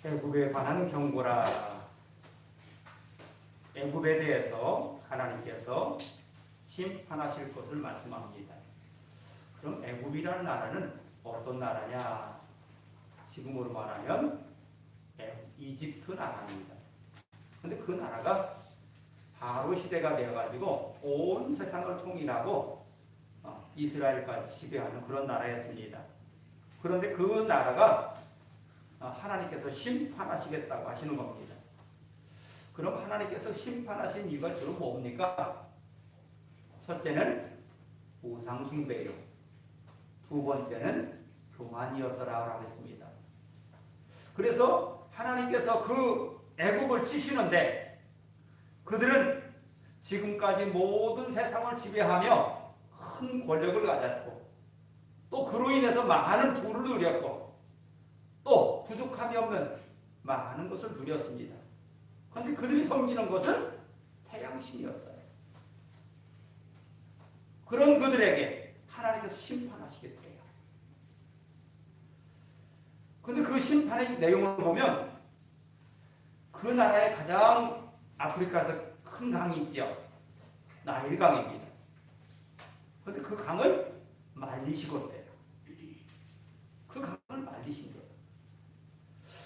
애굽에 관한 경고라. 애굽에 대해서 하나님께서 심판하실 것을 말씀합니다. 그럼 애굽이라는 나라는 어떤 나라냐? 지금으로 말하면 이집트 나라입니다. 근데 그 나라가 바로 시대가 되어가지고 온 세상을 통일하고 이스라엘까지 지배하는 그런 나라였습니다. 그런데 그 나라가 하나님께서 심판하시겠다고 하시는 겁니다. 그럼 하나님께서 심판하신 이유가 주로 뭡니까? 첫째는 우상 숭배요. 두 번째는 교만이었더라고 했습니다. 그래서 하나님께서 그 애굽을 치시는데 그들은 지금까지 모든 세상을 지배하며 큰 권력을 가졌고 또 그로 인해서 많은 부를 누렸고 또 부족함이 없는 많은 것을 누렸습니다. 그런데 그들이 섬기는 것은 태양신이었어요. 그런 그들에게 하나님께서 심판하시겠대요. 그런데 그 심판의 내용을 보면 그 나라의 가장 아프리카에서 큰 강이 있죠. 나일강입니다. 그런데 그 강을 말리시겠대요. 그 강을 말리신대요.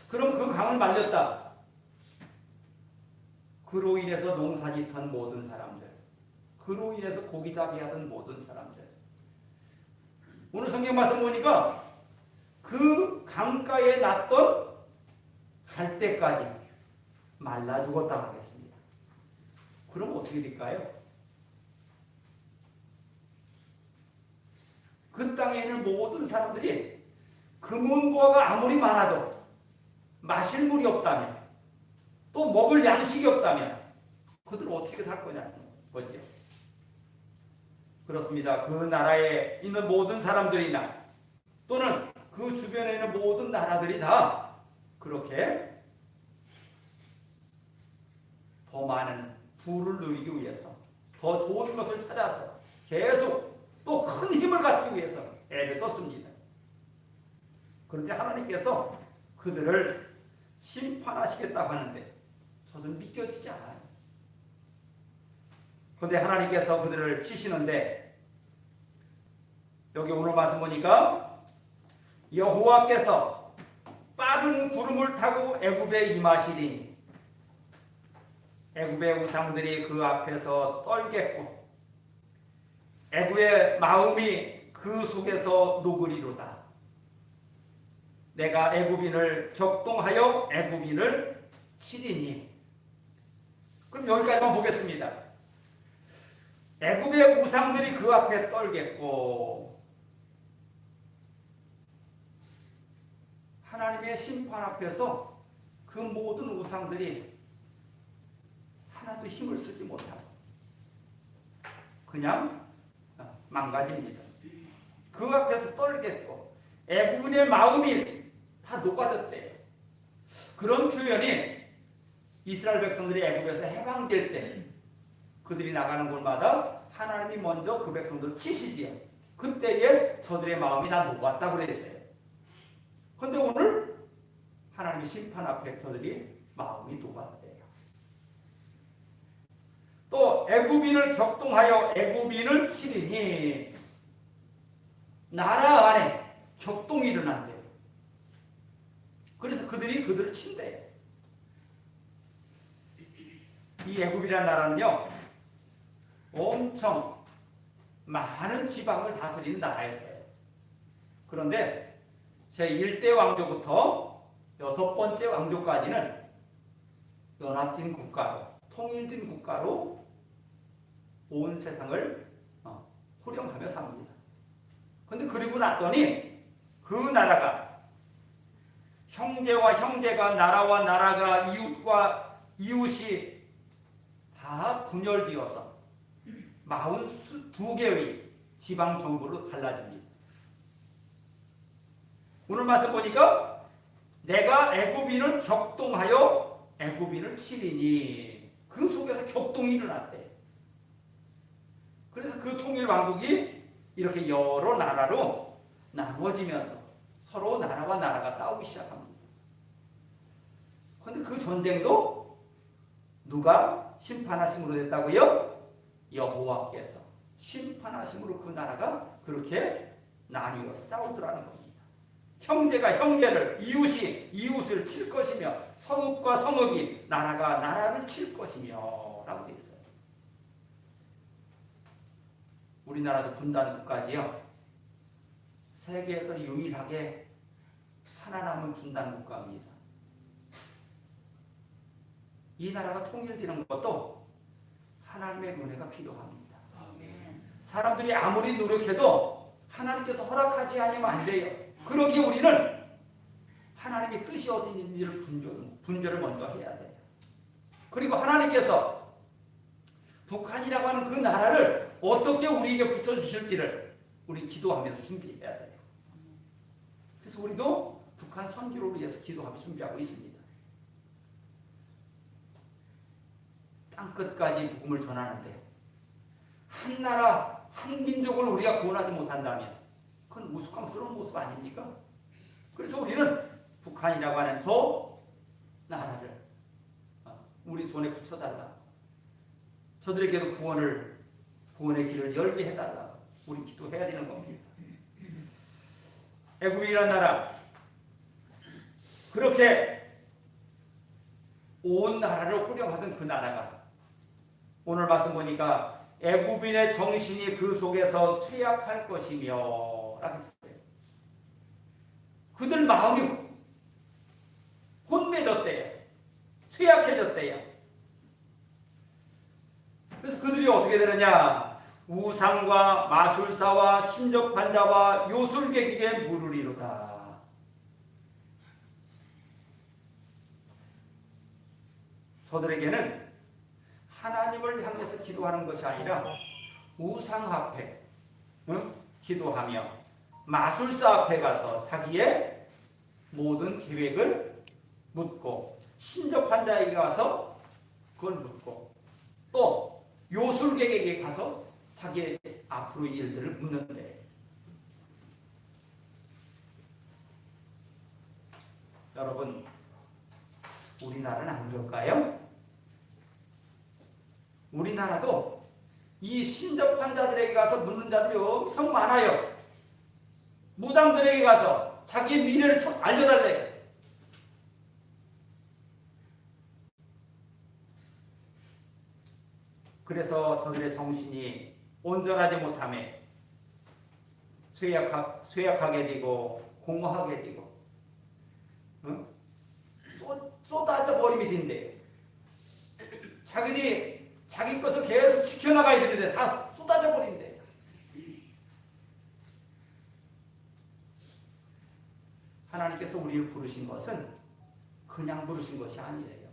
그럼 그 강을 말렸다. 그로 인해서 농사짓던 모든 사람들, 그로 인해서 고기잡이하던 모든 사람들. 오늘 성경 말씀 보니까 그 강가에 났던 갈대까지 말라 죽었다 하겠습니다. 그럼 어떻게 될까요? 그 땅에 있는 모든 사람들이 금은보화가 아무리 많아도 마실 물이 없다면 또 먹을 양식이 없다면 그들은 어떻게 살 거냐는 거죠. 그렇습니다. 그 나라에 있는 모든 사람들이나 또는 그 주변에 있는 모든 나라들이 다 그렇게 더 많은 부를 누리기 위해서 더 좋은 것을 찾아서 계속 또 큰 힘을 갖기 위해서 애를 썼습니다. 그런데 하나님께서 그들을 심판하시겠다고 하는데 저는 믿겨지지 않아요. 그런데 하나님께서 그들을 치시는데 여기 오늘 말씀 보니까 여호와께서 빠른 구름을 타고 애굽에 임하시리니 애굽의 우상들이 그 앞에서 떨겠고 애굽의 마음이 그 속에서 녹으리로다. 내가 애굽인을 격동하여 애굽인을 치리니. 그럼 여기까지만 보겠습니다. 애굽의 우상들이 그 앞에 떨겠고 하나님의 심판 앞에서 그 모든 우상들이 하나도 힘을 쓰지 못하고 그냥 망가집니다. 그 앞에서 떨겠고 애굽인의 마음이 다 녹아졌대요. 그런 표현이 이스라엘 백성들이 애굽에서 해방될 때 그들이 나가는 곳마다 하나님이 먼저 그 백성들을 치시지요. 그때에 저들의 마음이 다 녹았다고 그랬어요. 그런데 오늘 하나님의 심판 앞에 저들이 마음이 녹았대요. 또 애굽인을 격동하여 애굽인을 치리니 나라 안에 격동이 일어난대요. 그래서 그들을 친대요. 이 애굽이라는 나라는요 엄청 많은 지방을 다스리는 나라였어요. 그런데 제1대 왕조부터 6번째 왕조까지는 연합된 국가로 통일된 국가로 온 세상을 호령하며 삽니다. 그런데 그리고 났더니 그 나라가 형제와 형제가 나라와 나라가 이웃과 이웃이 다 분열되어서 42개의 지방 정부로 갈라집니다. 오늘 말씀 보니까 내가 애굽인을 격동하여 애굽인을 치리니 그 속에서 격동이 일어났대. 그래서 그 통일 왕국이 이렇게 여러 나라로 나눠지면서 서로 나라와 나라가 싸우기 시작합니다. 근데 그 전쟁도 누가 심판하심으로 됐다고요? 여호와께서 심판하심으로 그 나라가 그렇게 나뉘어 싸우더라는 겁니다. 형제가 형제를, 이웃이 이웃을 칠 것이며 성읍과 성읍이 나라가 나라를 칠 것이며 라고 되어 있어요. 우리나라도 분단 국가지요. 세계에서 유일하게 하나 남은 분단 국가입니다. 이 나라가 통일되는 것도 하나님의 은혜가 필요합니다. 사람들이 아무리 노력해도 하나님께서 허락하지 않으면 안 돼요. 그러기에 우리는 하나님의 뜻이 어디 있는지를 분별을 먼저 해야 돼요. 그리고 하나님께서 북한이라고 하는 그 나라를 어떻게 우리에게 붙여주실지를 우리 기도하면서 준비해야 돼요. 그래서 우리도 북한 선교를 위해서 기도하며 준비하고 있습니다. 땅끝까지 복음을 전하는데 한 나라, 한 민족을 우리가 구원하지 못한다면 그건 우스꽝스러운 모습 아닙니까? 그래서 우리는 북한이라고 하는 저 나라를 우리 손에 붙여달라. 저들에게도 구원의 길을 열게 해달라. 우리 기도해야 되는 겁니다. 애굽이라는 나라, 그렇게 온 나라를 호령하던 그 나라가 오늘 말씀 보니까 애굽인의 정신이 그 속에서 쇠약할 것이며 라고 했어요. 그들 마음이 혼매졌대요. 쇠약해졌대요. 그래서 그들이 어떻게 되느냐? 우상과 마술사와 신접한 자와 요술객에게 물으리로다. 저들에게는 하나님을 향해서 기도하는 것이 아니라 우상 앞에 기도하며 마술사 앞에 가서 자기의 모든 계획을 묻고 신접한 자에게 가서 그걸 묻고 또 요술객에게 가서 자기의 앞으로의 일들을 묻는데, 여러분 우리나라는 안 그럴까요? 우리나라도 이 신접한 자들에게 가서 묻는 자들이 엄청 많아요. 무당들에게 가서 자기의 미래를 알려달래요. 그래서 저들의 정신이 온전하지 못함에 쇠약하게 되고 공허하게 되고 쏟아져 버림이 된대요. 자기들이 자기 것을 계속 지켜나가야 되는데 다 쏟아져 버린대요. 하나님께서 우리를 부르신 것은 그냥 부르신 것이 아니에요.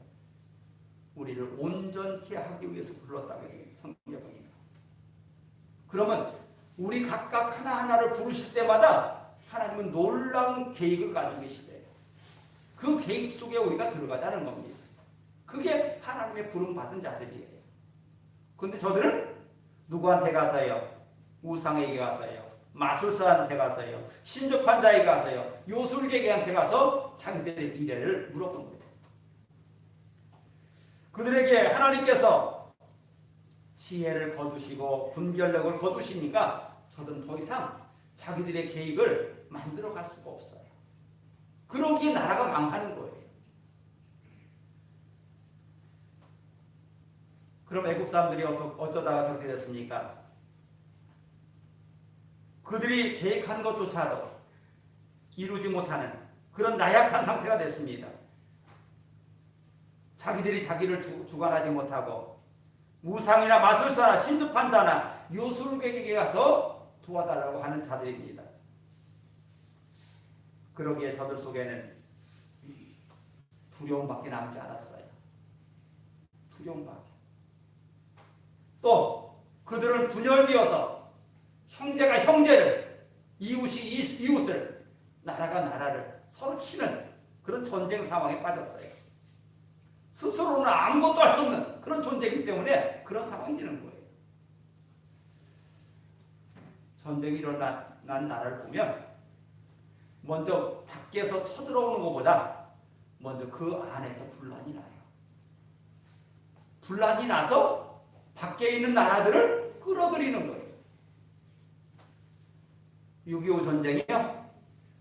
우리를 온전케 하기 위해서 불렀다고 했어요. 성경입니다. 그러면 우리 각각 하나하나를 부르실 때마다 하나님은 놀라운 계획을 가지고 계시대요. 그 계획 속에 우리가 들어가자는 겁니다. 그게 하나님의 부름받은 자들이에요. 근데 저들은 누구한테 가서요? 우상에게 가서요. 마술사한테 가서요. 신접한 자에게 가서요. 요술객한테 가서 자기들의 미래를 물어본 거예요. 그들에게 하나님께서 지혜를 거두시고 분별력을 거두시니까 저들은 더 이상 자기들의 계획을 만들어 갈 수가 없어요. 그러기에 나라가 망하는 거예요. 그럼 애국 사람들이 어쩌다가 저렇게 됐습니까? 그들이 계획한 것조차도 이루지 못하는 그런 나약한 상태가 됐습니다. 자기들이 자기를 주관하지 못하고 우상이나 마술사나 신접한 자나 요술객에게 가서 도와달라고 하는 자들입니다. 그러기에 저들 속에는 두려움밖에 남지 않았어요. 두려움밖에. 또 그들은 분열되어서 형제가 형제를, 이웃이 이웃을, 나라가 나라를 서로 치는 그런 전쟁 상황에 빠졌어요. 스스로는 아무것도 할 수 없는 그런 존재이기 때문에 그런 상황이 되는 거예요. 전쟁이 일어난 나라를 보면 먼저 밖에서 쳐들어오는 것보다 먼저 그 안에서 분란이 나요. 분란이 나서 밖에 있는 나라들을 끌어들이는 거예요. 6.25 전쟁이요?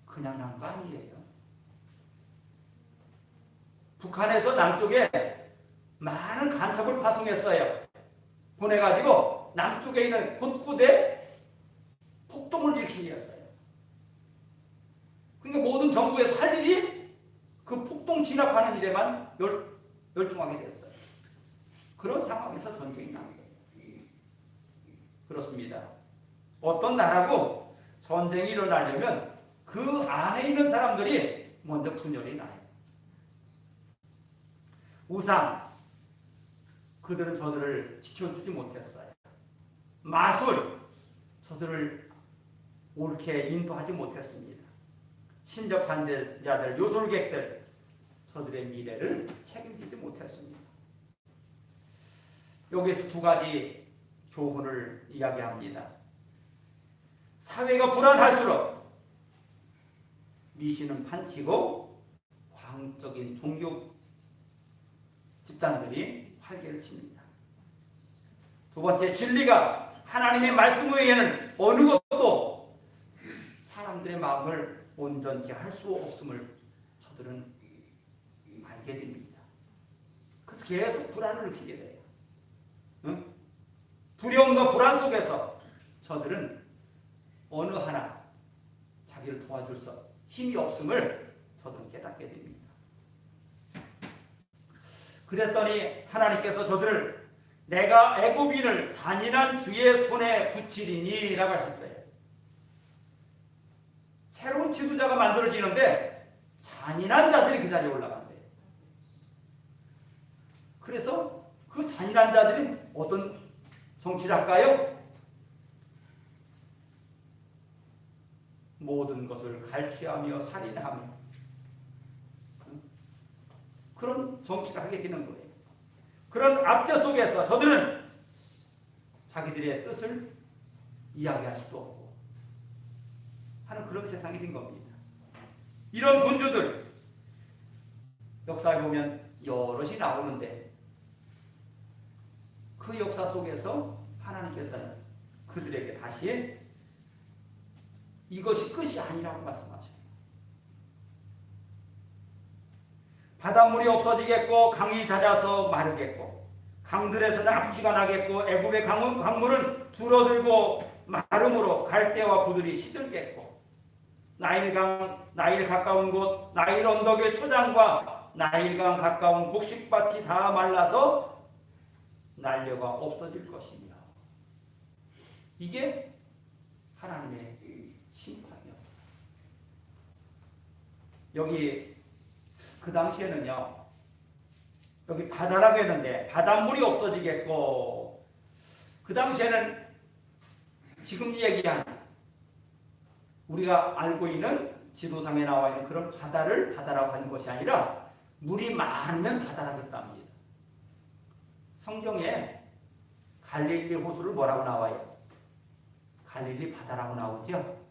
그냥 난 거 아니에요. 북한에서 남쪽에 많은 간첩을 파송했어요. 보내가지고 남쪽에 있는 곳곳에 폭동을 일으키게 했어요. 그러니까 모든 정부에서 할 일이 그 폭동 진압하는 일에만 열중하게 됐어요. 그런 상황에서 전쟁이 났어요. 그렇습니다. 어떤 나라고 전쟁이 일어나려면 그 안에 있는 사람들이 먼저 분열이 나요. 우상, 그들은 저들을 지켜주지 못했어요. 마술, 저들을 옳게 인도하지 못했습니다. 신적 반대자들, 요술객들, 저들의 미래를 책임지지 못했습니다. 여기서 두 가지 교훈을 이야기합니다. 사회가 불안할수록 미신은 판치고 광적인 종교 집단들이 활개를 칩니다. 두 번째, 진리가 하나님의 말씀 외에는 어느 것도 사람들의 마음을 온전케 할 수 없음을 저들은 알게 됩니다. 그래서 계속 불안을 느끼게 돼요. 응? 두려움과 불안 속에서 저들은 어느 하나 자기를 도와줄 수 힘이 없음을 저들은 깨닫게 됩니다. 그랬더니 하나님께서 저들을 내가 애굽인을 잔인한 주의 손에 붙이리니 라고 하셨어요. 새로운 지도자가 만들어지는데 잔인한 자들이 그 자리에 올라간대요. 그래서 그 잔인한 자들이 어떤 정치를 할까요? 모든 것을 갈취하며 살인하며 그런 정치를 하게 되는 거예요. 그런 압제 속에서 저들은 자기들의 뜻을 이야기할 수도 없고 하는 그런 세상이 된 겁니다. 이런 군주들 역사에 보면 여럿이 나오는데 그 역사 속에서 하나님께서는 그들에게 다시 이것이 끝이 아니라고 말씀하셔요. 바닷물이 없어지겠고 강이 잦아서 마르겠고 강들에서는 악취가 나겠고 애굽의 강물은 줄어들고 마름으로 갈대와 부들이 시들겠고 나일 가까운 곳 나일 언덕의 초장과 나일강 가까운 곡식밭이 다 말라서 난려가 없어질 것이며 이게 하나님의 심판이었어요. 여기 그 당시에는요, 여기 바다라고 했는데 바닷물이 없어지겠고 그 당시에는 지금 얘기한 우리가 알고 있는 지도상에 나와 있는 그런 바다를 바다라고 하는 것이 아니라 물이 많으면 바다라고 했답니다. 성경에 갈릴리 호수를 뭐라고 나와요? 갈릴리 바다라고 나오죠.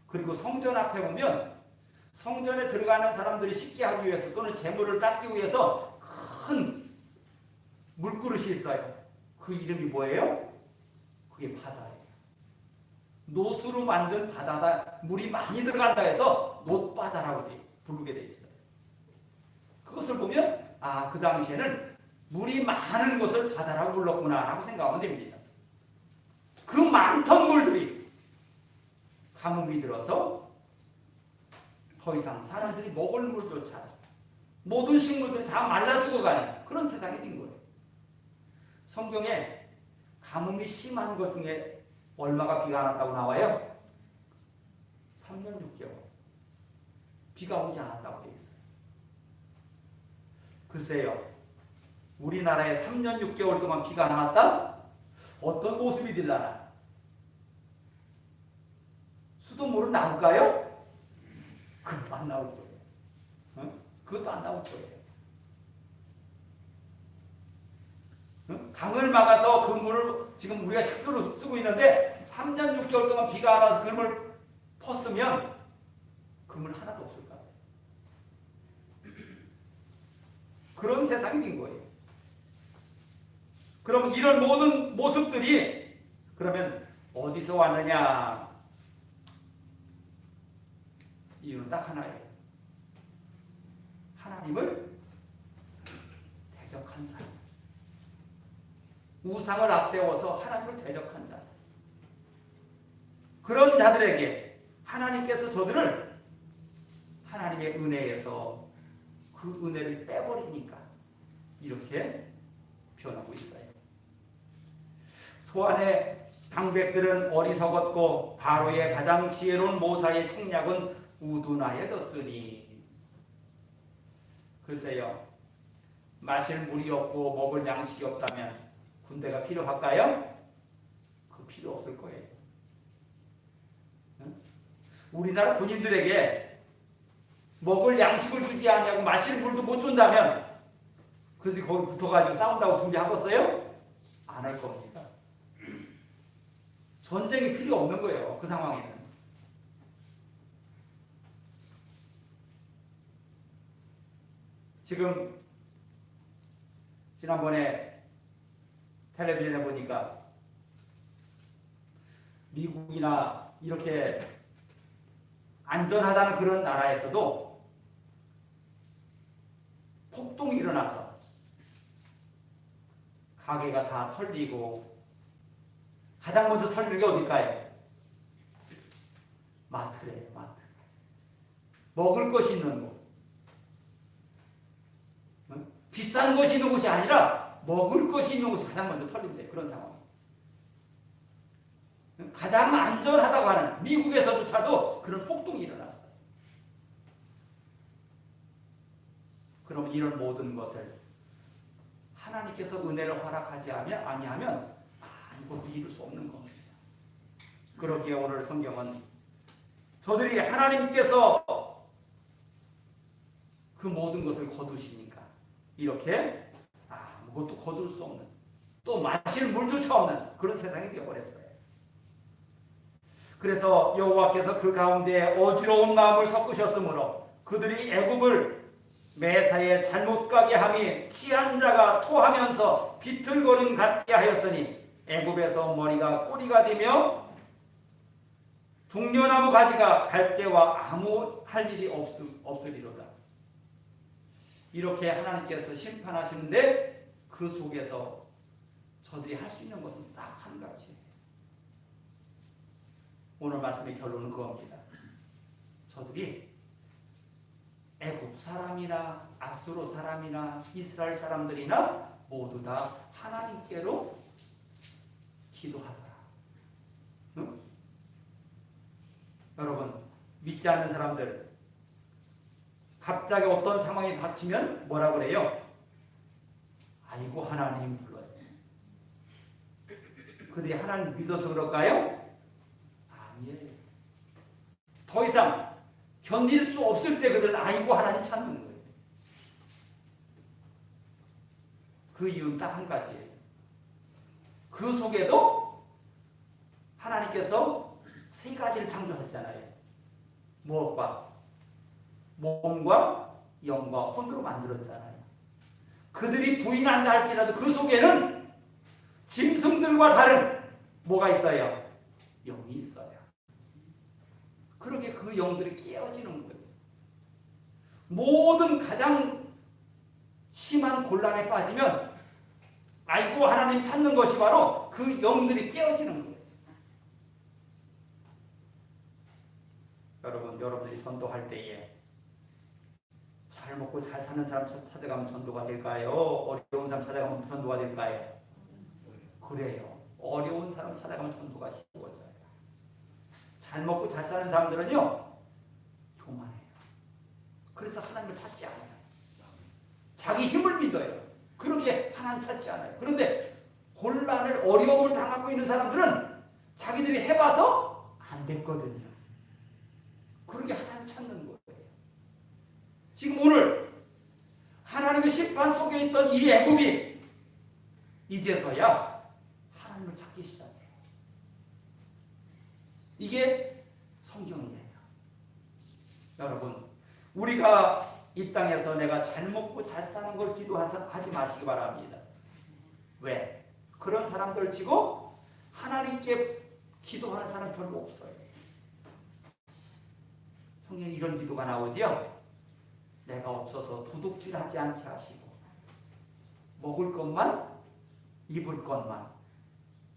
그리고 성전 앞에 보면 성전에 들어가는 사람들이 쉽게 하기 위해서 또는 재물을 닦기 위해서 큰 물그릇이 있어요. 그 이름이 뭐예요? 그게 바다예요. 노수로 만든 바다다. 물이 많이 들어간다 해서 노바다라고 부르게 돼 있어요. 그것을 보면 아, 그 당시에는 물이 많은 것을 바다라고 불렀구나 라고 생각하면 됩니다. 그 많던 물들이 가뭄이 들어서 더 이상 사람들이 먹을 물조차 모든 식물들이 다 말라 죽어가는 그런 세상이 된 거예요. 성경에 가뭄이 심한 것 중에 얼마가 비가 안 왔다고 나와요? 3년 6개월 비가 오지 않았다고 되어 있어요. 글쎄요, 우리나라에 3년 6개월 동안 비가 안 왔다? 어떤 모습이 될라나? 수돗물은 나올까요? 그것도 안 나올 거예요. 어? 그것도 안 나올 거예요. 어? 강을 막아서 그 물을 지금 우리가 식수로 쓰고 있는데 3년 6개월 동안 비가 안 와서 그 물을 퍼쓰면 그 물 하나도 없을 거예요. 그런 세상이 된 거예요. 그럼 이런 모든 모습들이 그러면 어디서 왔느냐? 이유는 딱 하나예요. 하나님을 대적한 자. 우상을 앞세워서 하나님을 대적한 자. 그런 자들에게 하나님께서 저들을 하나님의 은혜에서 그 은혜를 빼버리니까 이렇게 표현하고 있어요. 소안의 방백들은 어리석었고 바로의 가장 지혜로운 모사의 책략은 우둔하에 뒀으니. 글쎄요, 마실 물이 없고 먹을 양식이 없다면 군대가 필요할까요? 그 필요 없을 거예요. 우리나라 군인들에게 먹을 양식을 주지 않냐고 마실 물도 못 준다면 그들이 거기 붙어가지고 싸운다고 준비하겠어요? 안 할 겁니다. 전쟁이 필요 없는 거예요. 그 상황에는. 지금 지난번에 텔레비전에 보니까 미국이나 이렇게 안전하다는 그런 나라에서도 폭동이 일어나서 가게가 다 털리고, 가장 먼저 털리는 게 어딜까요? 마트래요. 마트. 먹을 것이 있는 곳. 비싼 것이 있는 곳이 아니라 먹을 것이 있는 곳이 가장 먼저 털린대요. 그런 상황. 가장 안전하다고 하는 미국에서조차도 그런 폭동이 일어났어요. 그럼 이런 모든 것을 하나님께서 은혜를 허락하지 아니하면 아무것도 이룰 수 없는 겁니다. 그러기에 오늘 성경은 저들이 하나님께서 그 모든 것을 거두시니까 이렇게 아무것도 거둘 수 없는, 또 마실 물조차 없는 그런 세상이 되어버렸어요. 그래서 여호와께서 그 가운데 어지러운 마음을 섞으셨으므로 그들이 애굽을 매사에 잘못 가게 함이 취한 자가 토하면서 비틀거림 같게 하였으니 애굽에서 머리가 꼬리가 되며 종려나무 가지가 갈대와 아무 할 일이 없으리로다. 이렇게 하나님께서 심판하시는데 그 속에서 저들이 할 수 있는 것은 딱 한 가지. 오늘 말씀의 결론은 그겁니다. 저들이 애굽 사람이나 아수르 사람이나 이스라엘 사람들이나 모두 다 하나님께로 기도하더라. 응? 여러분, 믿지 않는 사람들 갑자기 어떤 상황이 닥치면 뭐라 그래요? 아이고 하나님 불러요. 그들이 하나님 믿어서 그럴까요? 아니에요. 더 이상 견딜 수 없을 때 그들은 아이고 하나님 찾는 거예요. 그 이유는 딱 한 가지예요. 그 속에도 하나님께서 세 가지를 창조했잖아요. 무엇과? 몸과 영과 혼으로 만들었잖아요. 그들이 부인한다 할지라도 그 속에는 짐승들과 다른 뭐가 있어요? 영이 있어요. 그렇게 그 영들이 깨어지는 거예요. 모든 가장 심한 곤란에 빠지면 아이고 하나님 찾는 것이 바로 그 영들이 깨어지는 거예요. 여러분들이 전도할 때에 잘 먹고 잘 사는 사람 찾아가면 전도가 될까요? 어려운 사람 찾아가면 전도가 될까요? 그래요. 어려운 사람 찾아가면 전도가 쉬워져요. 잘 먹고 잘 사는 사람들은요, 교만해요. 그래서 하나님을 찾지 않아요. 자기 힘을 믿어요. 그렇게 하나님 찾지 않아요. 그런데 곤란을, 어려움을 당하고 있는 사람들은 자기들이 해봐서 안 됐거든요. 그렇게 하나님 찾는 거예요. 지금 오늘 하나님의 심판 속에 있던 이 애굽이 이제서야 하나님을 찾기 시작해요. 이게 성경이에요. 여러분, 우리가 이 땅에서 내가 잘 먹고 잘 사는 걸 기도하지 마시기 바랍니다. 왜? 그런 사람들 치고 하나님께 기도하는 사람 별로 없어요. 성경에 이런 기도가 나오지요. 내가 없어서 도둑질하지 않게 하시고 먹을 것만 입을 것만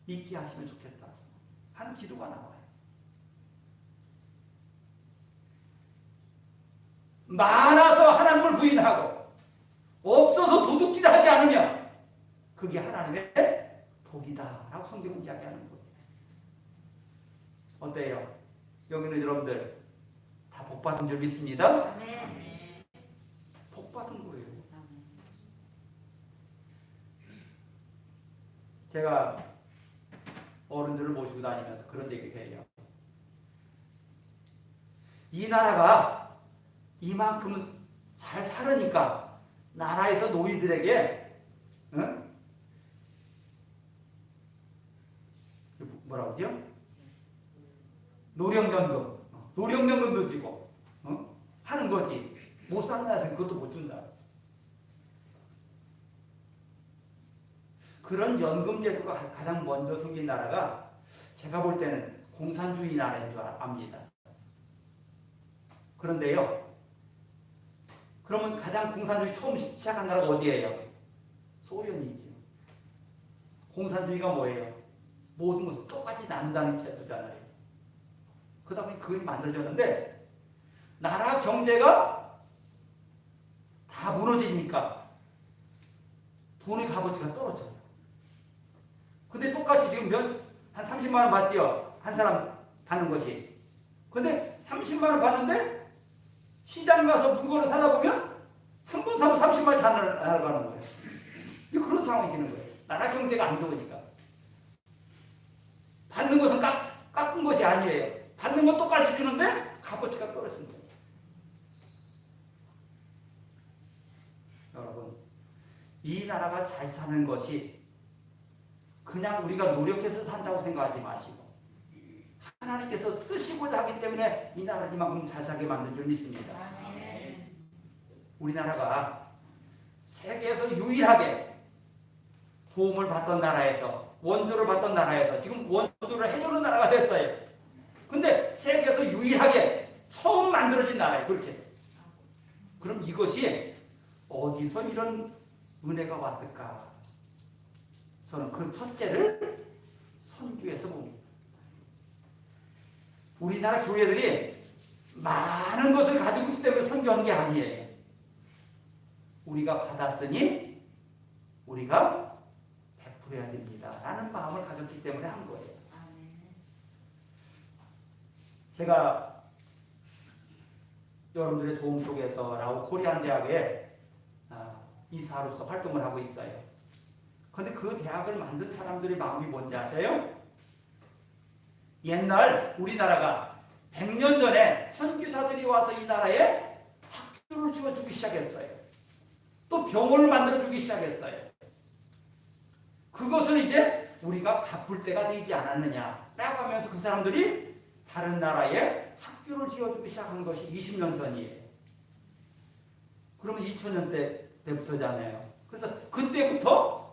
있게 하시면 좋겠다 하는 기도가 나와요. 많아서 하나님을 부인하고 없어서 도둑질하지 않으면 그게 하나님의 복이다 라고 성경은 이야기하는 거예요. 어때요? 여기는 여러분들 다 복받은 줄 믿습니다. 복받은 거예요. 제가 어른들을 모시고 다니면서 그런 얘기를 해요. 이 나라가 이만큼 잘 살으니까 나라에서 노인들에게 뭐라고 하죠? 노령연금도 주고 하는 거지. 못 사는 나라에서는 그것도 못 준다. 그런 연금 제도가 가장 먼저 생긴 나라가 제가 볼 때는 공산주의 나라인 줄 압니다. 그런데요, 그러면 가장 공산주의 처음 시작한 나라가 어디예요? 소련이지. 공산주의가 뭐예요? 모든 것을 똑같이 나눈다는 제도잖아요. 그 다음에 그걸 만들어졌는데 나라 경제가 다 무너지니까 돈의 값어치가 떨어져요. 근데 똑같이 지금 한 30만 원 받지요? 한 사람 받는 것이. 근데 30만 원 받는데 시장 가서 물건을 사다 보면 한 번 사면 30만 원이 다 날아가는 거예요. 그런 상황이 되는 거예요. 나라 경제가 안 좋으니까. 받는 것은 깎은 것이 아니에요. 받는 건 똑같이 주는데 값어치가 떨어지는 거예요. 여러분, 이 나라가 잘 사는 것이 그냥 우리가 노력해서 산다고 생각하지 마시고 하나님께서 쓰시고자 하기 때문에 이 나라를 이만큼 잘 살게 만든 줄 믿습니다. 우리나라가 세계에서 유일하게 도움을 받던 나라에서 원조를 받던 나라에서 지금 원조를 해주는 나라가 됐어요. 근데 세계에서 유일하게 처음 만들어진 나라예요. 그렇게. 그럼 이것이 어디서 이런 은혜가 왔을까? 저는 그 첫째를 선교에서 봅니다. 우리나라 교회들이 많은 것을 가지고 있기 때문에 선교한 게 아니에요. 우리가 받았으니 우리가 베풀어야 됩니다 라는 마음을 가졌기 때문에 한 거예요. 제가 여러분들의 도움 속에서 라오 코리안 대학에 이사로서 활동을 하고 있어요. 그런데 그 대학을 만든 사람들의 마음이 뭔지 아세요? 옛날 우리나라가 100년 전에 선교사들이 와서 이 나라에 학교를 지어주기 시작했어요. 또 병원을 만들어주기 시작했어요. 그것을 이제 우리가 갚을 때가 되지 않았느냐라고 하면서 그 사람들이 다른 나라에 학교를 지어주기 시작한 것이 20년 전이에요. 그러면 2000년대 때부터잖아요. 그래서 그때부터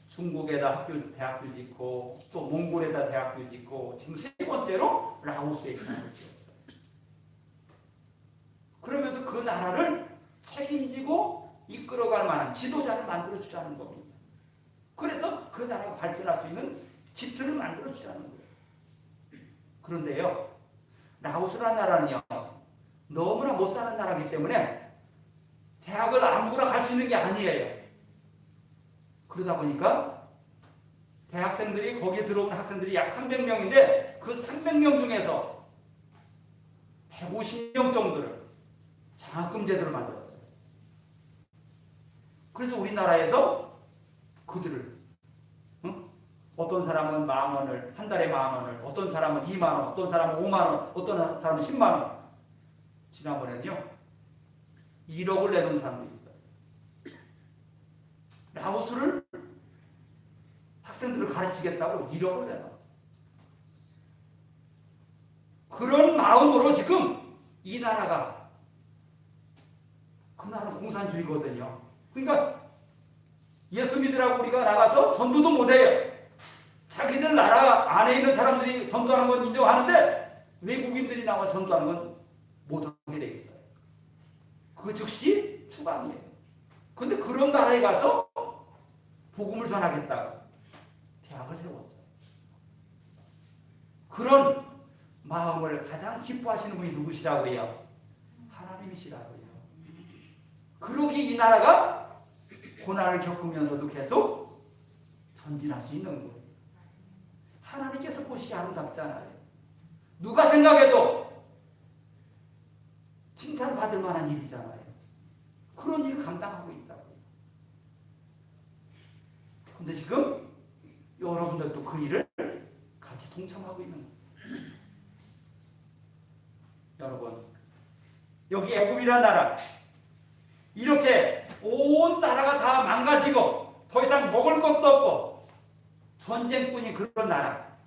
중국에다 대학교 짓고 또 몽골에다 대학교 짓고 지금 세 번째로 라오스에 대학을 지었어요. 그러면서 그 나라를 책임지고 이끌어갈 만한 지도자를 만들어주자는 겁니다. 그래서 그 나라가 발전할 수 있는 기틀을 만들어주자는 거예요. 그런데요, 라오스라는 나라는요, 너무나 못 사는 나라이기 때문에 대학을 아무거나 갈 수 있는 게 아니에요. 그러다 보니까 대학생들이 거기에 들어온 학생들이 약 300명인데 그 300명 중에서 150명 정도를 장학금 제도를 만들었어요. 그래서 우리나라에서 그들을 어떤 사람은 10,000원을 한 달에 10,000원을 어떤 사람은 20,000원 어떤 사람은 50,000원 어떤 사람은 100,000원 지난번에는요 1억을 내놓은 사람도 있어요. 라오스를 학생들을 가르치겠다고 1억을 내놨어요. 그런 마음으로 지금 이 나라가 그 나라는 공산주의거든요. 그러니까 예수 믿으라고 우리가 나가서 전도도 못해요. 자기들 나라 안에 있는 사람들이 전도하는 건 인정하는데 외국인들이 나와 전도하는 건 못하게 돼 있어요. 그 즉시 추방이에요. 근데 그런 나라에 가서 복음을 전하겠다고 대학을 세웠어요. 그런 마음을 가장 기뻐하시는 분이 누구시라고요? 하나님이시라고요. 그러기에 이 나라가 고난을 겪으면서도 계속 전진할 수 있는 거예요. 하나님께서 보시기 아름답잖아요. 누가 생각해도 칭찬받을 만한 일이잖아요. 그런 일을 감당하고 있다고요. 근데 지금 여러분들도 그 일을 같이 동참하고 있는 거예요. 여러분, 여기 애굽이라는 나라, 이렇게 온 나라가 다 망가지고 더 이상 먹을 것도 없고 전쟁뿐인 그런 나라,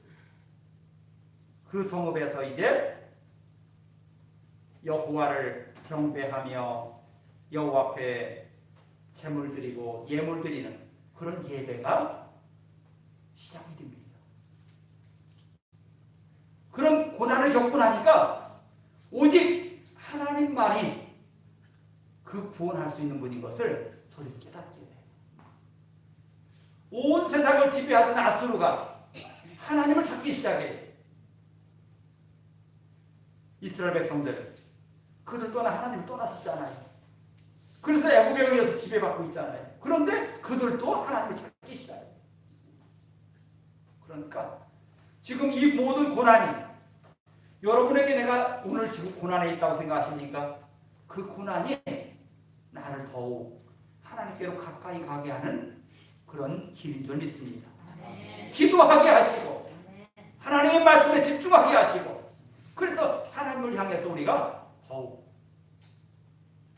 그 성읍에서 이제 여호와를 경배하며 여호와 앞에 제물 드리고 예물 드리는 그런 예배가 시작이 됩니다. 그런 고난을 겪고 나니까 오직 하나님만이 그 구원할 수 있는 분인 것을 저들이 깨닫게 돼요. 온 세상을 지배하던 아수르가 하나님을 찾기 시작해요. 이스라엘 백성들, 그들 떠나 하나님을 떠났었잖아요. 그래서 애굽에 의해서 지배받고 있잖아요. 그런데 그들도 하나님을 찾기 시작해요. 그러니까 지금 이 모든 고난이 여러분에게 내가 오늘 지금 고난에 있다고 생각하십니까? 그 고난이 나를 더욱 하나님께로 가까이 가게 하는 그런 길인 줄 믿습니다. 기도하게 하시고 하나님의 말씀에 집중하게 하시고, 그래서 하나님을 향해서 우리가 더욱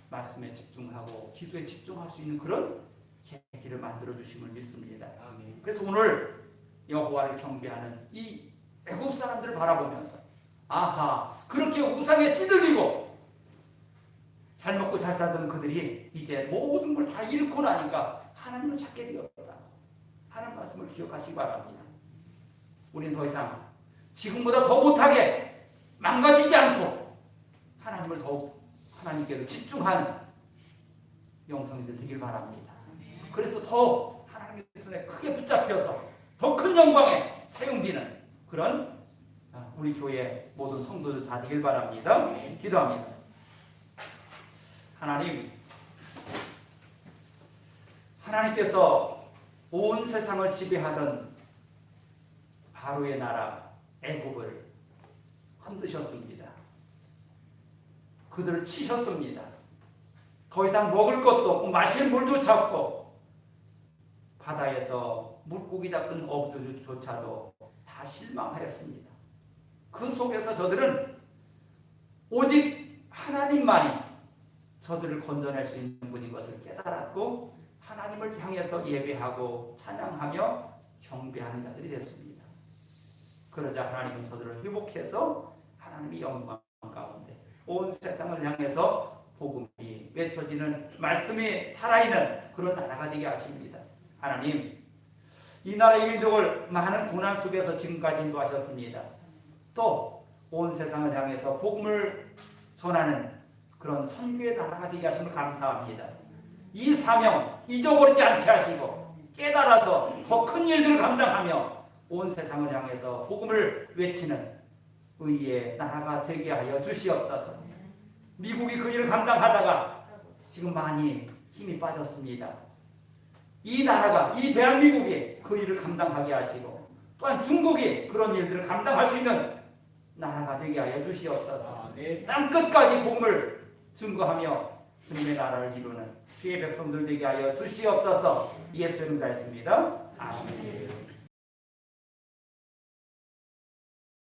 말씀에 집중하고 기도에 집중할 수 있는 그런 계기를 만들어 주심을 믿습니다. 그래서 오늘 여호와를 경배하는 이 애굽 사람들을 바라보면서, 아하, 그렇게 우상에 찌들리고 잘 먹고 잘 살던 그들이 이제 모든 걸 다 잃고 나니까 하나님을 찾게 되었다. 하나님 말씀을 기억하시기 바랍니다. 우리는 더 이상 지금보다 더 못하게 망가지지 않고 하나님을 더욱 하나님께로 집중하는 영성이들 되길 바랍니다. 그래서 더 하나님의 손에 크게 붙잡혀서 더 큰 영광에 사용되는 그런 우리 교회 모든 성도들 다 되길 바랍니다. 기도합니다. 하나님께서 온 세상을 지배하던 바로의 나라 애굽을 흔드셨습니다. 그들을 치셨습니다. 더 이상 먹을 것도 없고 마실 물조차 없고 바다에서 물고기 잡던 어부조차도 다 실망하였습니다. 그 속에서 저들은 오직 하나님만이 저들을 건져낼 수 있는 분인 것을 깨달았고 하나님을 향해서 예배하고 찬양하며 경배하는 자들이 됐습니다. 그러자 하나님은 저들을 회복해서 하나님의 영광 가운데 온 세상을 향해서 복음이 외쳐지는 말씀이 살아있는 그런 나라가 되게 하십니다. 하나님, 이 나라의 민족을 많은 고난 속에서 지금까지 인도하셨습니다. 또 온 세상을 향해서 복음을 전하는 그런 선교의 나라가 되게 하심을 감사합니다. 이 사명 잊어버리지 않게 하시고 깨달아서 더 큰 일들을 감당하며 온 세상을 향해서 복음을 외치는 의의 나라가 되게 하여 주시옵소서. 미국이 그 일을 감당하다가 지금 많이 힘이 빠졌습니다. 이 나라가, 이 대한민국이 그 일을 감당하게 하시고 또한 중국이 그런 일들을 감당할 수 있는 나라가 되게 하여 주시옵소서. 땅 끝까지 복음을 증거하며 주님의 나라를 이루는 주의 백성들 되게 하여 주시옵소서. 예수 이름으로 기도했습니다. 아멘.